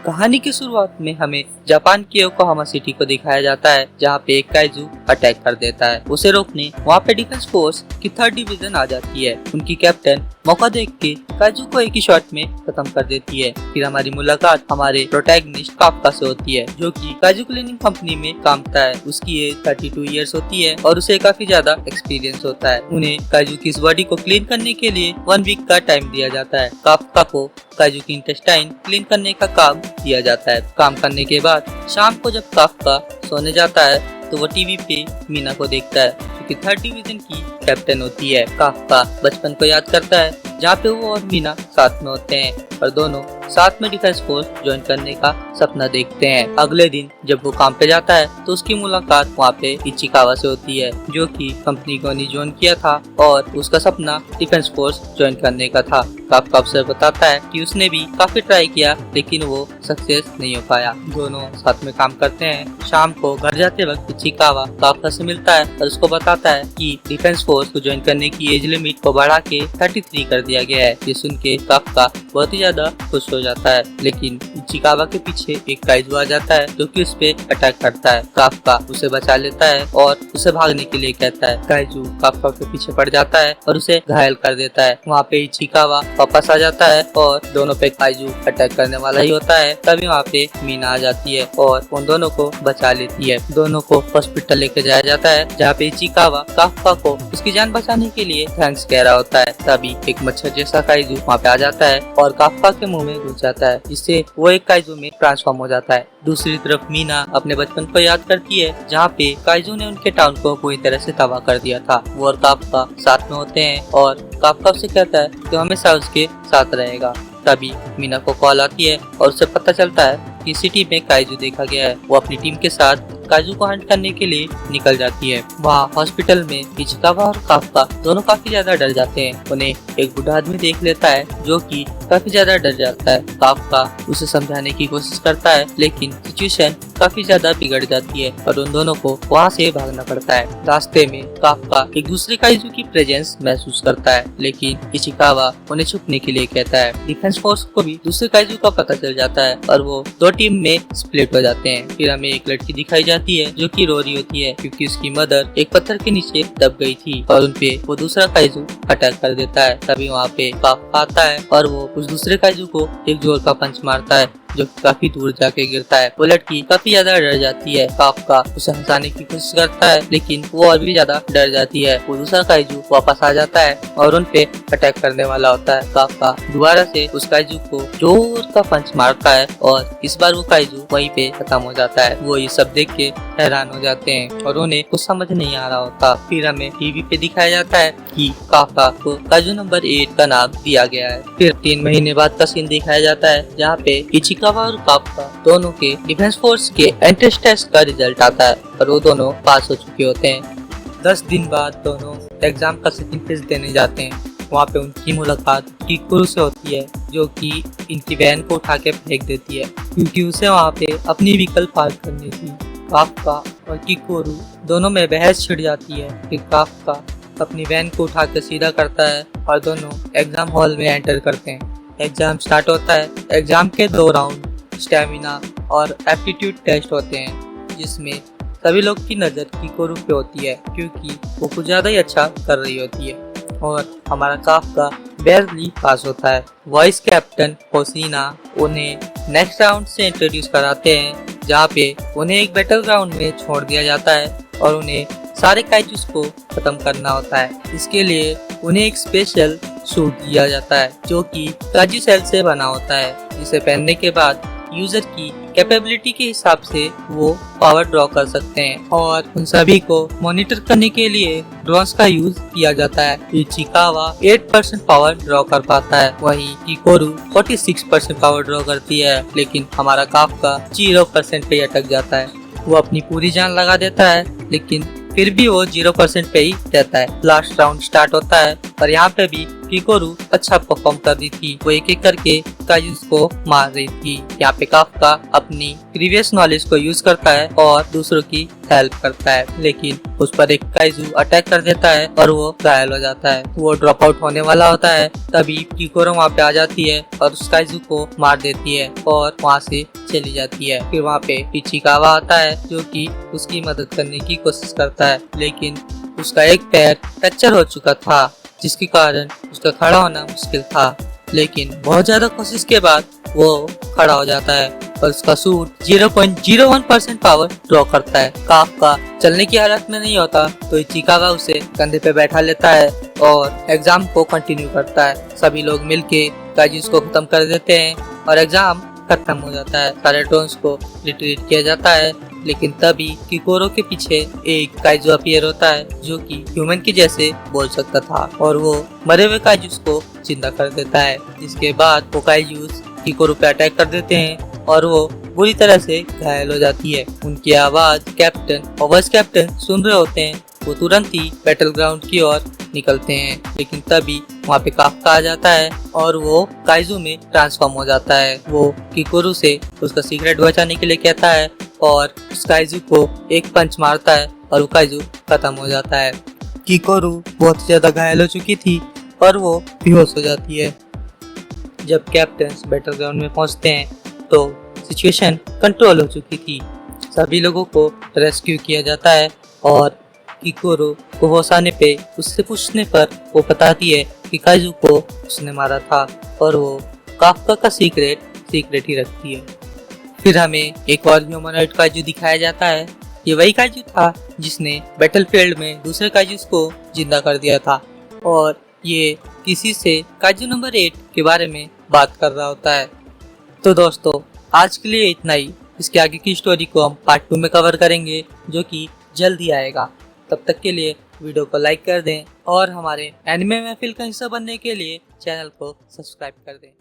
कहानी की शुरुआत में हमें जापान की योकोहामा सिटी को दिखाया जाता है, जहां पे एक काइजू अटैक कर देता है। उसे रोकने वहां पे डिफेंस फोर्स की 3rd डिवीजन आ जाती है। उनकी कैप्टन मौका देख के काइजू को एक ही शॉट में खत्म कर देती है। फिर हमारी मुलाकात हमारे प्रोटैगनिस्ट काफका से होती है, जो कि काइजू क्लीनिंग कंपनी में काम करता है। उसकी एज 32 इयर्स होती है और उसे काफी ज्यादा एक्सपीरियंस होता है। उन्हें काइजू की इस बॉडी को क्लीन करने के लिए 1 वीक का टाइम दिया जाता है। काफका को काइजू की इंटेस्टाइन क्लीन करने का काम दिया जाता है। काम करने के बाद शाम को जब काफका सोने जाता है तो वो टीवी पे मीना को देखता है, जो कि 3rd डिवीजन की कैप्टन होती है। काफका बचपन को याद करता है, जहाँ पे वो और मीना साथ में होते हैं और दोनों साथ में डिफेंस फोर्स ज्वाइन करने का सपना देखते हैं। अगले दिन जब वो काम पे जाता है तो उसकी मुलाकात वहाँ पे इचिकावा से होती है, जो कि कंपनी को नहीं ज्वाइन किया था और उसका सपना डिफेंस फोर्स ज्वाइन करने का था। काफका अफसर बताता है कि उसने भी काफी ट्राई किया लेकिन वो सक्सेस नहीं हो पाया। दोनों साथ में काम करते हैं। शाम को घर जाते वक्त इचिकावा काफका से मिलता है और उसको बताता है कि डिफेंस फोर्स को ज्वाइन करने की एज लिमिट को बढ़ा के 33 कर दिया गया है। ये सुन के काफका बहुत ही ज्यादा खुश हो जाता है, लेकिन इचिकावा के पीछे एक काइजू आ जाता है जो कि उस पे अटैक करता है। काफका उसे बचा लेता है और उसे भागने के लिए कहता है। काइजू काफका के पीछे पड़ जाता है और उसे घायल कर देता है। वहाँ पे इचिकावा वापस आ जाता है और दोनों पे काइजू अटैक करने वाला ही होता है। तभी वहाँ पे मीना आ जाती है और उन दोनों को बचा लेती है। दोनों को हॉस्पिटल लेके जाया जाता है, जहाँ पे इचिकावा काफका को उसकी जान बचाने के लिए थैंक्स कह रहा होता है। तभी एक मच्छर जैसा काइजू वहाँ पे आ जाता है और काफका के मुंह में घुस जाता है, जिससे वो एक काइजू में ट्रांसफॉर्म हो जाता है। दूसरी तरफ मीना अपने बचपन को याद करती है, जहाँ पे काइजू ने उनके टाउन को पूरी तरह से तबाह कर दिया था। वो और काफका साथ में होते हैं और काफका से कहता है कि हमेशा उसके साथ रहेगा। तभी मीना को कॉल आती है और उसे पता चलता है कि सिटी में काइजू देखा गया है। वो अपनी टीम के साथ काइजू को हंट करने के लिए निकल जाती है। वहाँ हॉस्पिटल में इचिकावा और काफका दोनों काफी ज्यादा डर जाते हैं। उन्हें एक बूढ़ा आदमी देख लेता है, जो कि काफी ज्यादा डर जाता है। काफका उसे समझाने की कोशिश करता है, लेकिन सिचुएशन काफी ज्यादा बिगड़ जाती है और उन दोनों को वहाँ से भागना पड़ता है। रास्ते में काफका एक दूसरे काइजू की प्रेजेंस महसूस करता है, लेकिन इचिकावा उन्हें छुपने के लिए कहता है। डिफेंस फोर्स को भी दूसरे काइजू का पता चल जाता है और वो 2 टीम में स्प्लिट हो जाते हैं। फिर हमें एक लड़की दिखाई जाती है जो कि रो रही होती है, क्योंकि उसकी मदर एक पत्थर के नीचे दब गई थी और उनपे वो दूसरा काइजू अटैक कर देता है। तभी वहाँ पे काफका आता है और वो उस दूसरे काइजू को एक जोर का पंच मारता है, जो काफी दूर जाके गिरता है। वो लड़की काफी ज्यादा डर जाती है। काफका उसे हंसाने की कोशिश करता है, लेकिन वो और भी ज्यादा डर जाती है। वो दूसरा काइजू वापस आ जाता है और उनपे अटैक करने वाला होता है। काफका दोबारा से उस काइजू को जोर का पंच मारता है और इस बार वो काइजू वहीं पे खत्म हो जाता है। वो ये सब देख के हैरान हो जाते हैं और उन्हें कुछ समझ नहीं आ रहा होता। फिर हमें टीवी पे दिखाया जाता है कि काफका को काइजू नंबर 8 का नाम दिया गया है। फिर 3 महीने बाद का सीन दिखाया जाता है, जहाँ पे इचिकावा और काफका दोनों के डिफेंस फोर्स के एंट्रेंस टेस्ट का रिजल्ट आता है और वो दोनों पास हो चुके होते हैं। 10 दिन बाद दोनों एग्जाम का सेकंड टेस्ट देने जाते हैं। वहाँ पे उनकी मुलाकात किकुरु से होती है, जो कि इनकी वैन को उठा के फेंक देती है, क्योंकि उसे वहाँ पे अपनी व्हीकल पार्क करनी थी। काफका और किकुरु दोनों में बहस छिड़ जाती है। फिर काफका अपनी वैन को उठा के सीधा करता है और दोनों एग्जाम हॉल में एंटर करते हैं। एग्जाम स्टार्ट होता है। एग्जाम के 2 राउंड स्टैमिना और एप्टीट्यूड टेस्ट होते हैं, जिसमें सभी लोग की नज़र किकुरु पे होती है, क्योंकि वो कुछ ज़्यादा ही अच्छा कर रही होती है और हमारा काफका बेरली पास होता है। वाइस कैप्टन होसिना उन्हें नेक्स्ट राउंड से इंट्रोड्यूस कराते हैं, जहाँ पे उन्हें एक बैटल ग्राउंड में छोड़ दिया जाता है और उन्हें सारे काइजूस को खत्म करना होता है। इसके लिए उन्हें एक स्पेशल सूट दिया जाता है, जो कि काजू सेल से बना होता है, जिसे पहनने के बाद यूजर की कैपेबिलिटी के हिसाब से वो पावर ड्रॉ कर सकते हैं और उन सभी को मॉनिटर करने के लिए ड्रोन्स का यूज किया जाता है। इचिकावा 8% पावर ड्रॉ कर पाता है, वहीं किकुरु 46% पावर ड्रॉ करती है, लेकिन हमारा काफका 0% पे अटक जाता है। वो अपनी पूरी जान लगा देता है, लेकिन फिर भी वो 0% पे ही रहता है। लास्ट राउंड स्टार्ट होता है और यहाँ पे भी किकोरू अच्छा परफॉर्म कर रही थी। वो एक एक करके काइजूस को मार रही थी। यहाँ पे काफ्का अपनी प्रीवियस नॉलेज को यूज करता है और दूसरों की हेल्प करता है, लेकिन उस पर एक काइजू अटैक कर देता है और वो घायल हो जाता है। वो ड्रॉप आउट होने वाला होता है, तभी किकोरू वहाँ पे आ जाती है और उस काइजू को मार देती है और वहाँ से चली जाती है। फिर वहाँ पे इचिकावा आता है जो कि उसकी मदद करने की कोशिश करता है, लेकिन उसका एक पैर फ्रैक्चर हो चुका था, जिसके कारण उसका खड़ा होना मुश्किल था। लेकिन बहुत ज्यादा कोशिश के बाद वो खड़ा हो जाता है और उसका सूट 0.01% पावर ड्रॉ करता है। काफ्का चलने की हालत में नहीं होता तो इचिकावा उसे कंधे पे बैठा लेता है और एग्जाम को कंटिन्यू करता है। सभी लोग मिलके काइजूस को खत्म कर देते हैं और एग्जाम खत्म हो जाता है। सारे ड्रोन्स को रिट्रीट किया जाता है, लेकिन तभी किकोरू के पीछे एक काइजू अपीयर होता है जो कि ह्यूमन के जैसे बोल सकता था और वो मरे हुए काइजूस को जिंदा कर देता है। जिसके बाद वो काइजूस किकोरू पे अटैक कर देते हैं और वो बुरी तरह से घायल हो जाती है। उनकी आवाज कैप्टन और वाइस कैप्टन सुन रहे होते हैं। वो तुरंत ही बैटल ग्राउंड की ओर निकलते हैं, लेकिन तभी वहाँ पे काफ्का आ जाता है और वो काइजू में ट्रांसफॉर्म हो जाता है। वो किकोरू से उसका सीक्रेट बचाने के लिए कहता है और उस काइजू को एक पंच मारता है और वो काइजू खत्म हो जाता है। किकोरू बहुत ज्यादा घायल हो चुकी थी और वो बेहोश हो जाती है। जब कैप्टन बैटल ग्राउंड में पहुंचते हैं तो सिचुएशन कंट्रोल हो चुकी थी। सभी लोगों को रेस्क्यू किया जाता है और किकोरू को होश आने पे उससे पूछने पर वो बताती है कि काइजू को उसने मारा था और वो काफ्का का सीक्रेट ही रखती है। फिर हमें एक और ह्यूमनॉइड काइजू दिखाया जाता है। ये वही काइजू था जिसने बैटलफील्ड में दूसरे काइजूस को जिंदा कर दिया था और ये किसी से काइजू नंबर 8 के बारे में बात कर रहा होता है। तो दोस्तों, आज के लिए इतना ही। इसके आगे की स्टोरी को हम पार्ट 2 में कवर करेंगे जो कि जल्द ही आएगा। तब तक के लिए वीडियो को लाइक कर दें और हमारे एनिमे महफिल का हिस्सा बनने के लिए चैनल को सब्सक्राइब कर दें।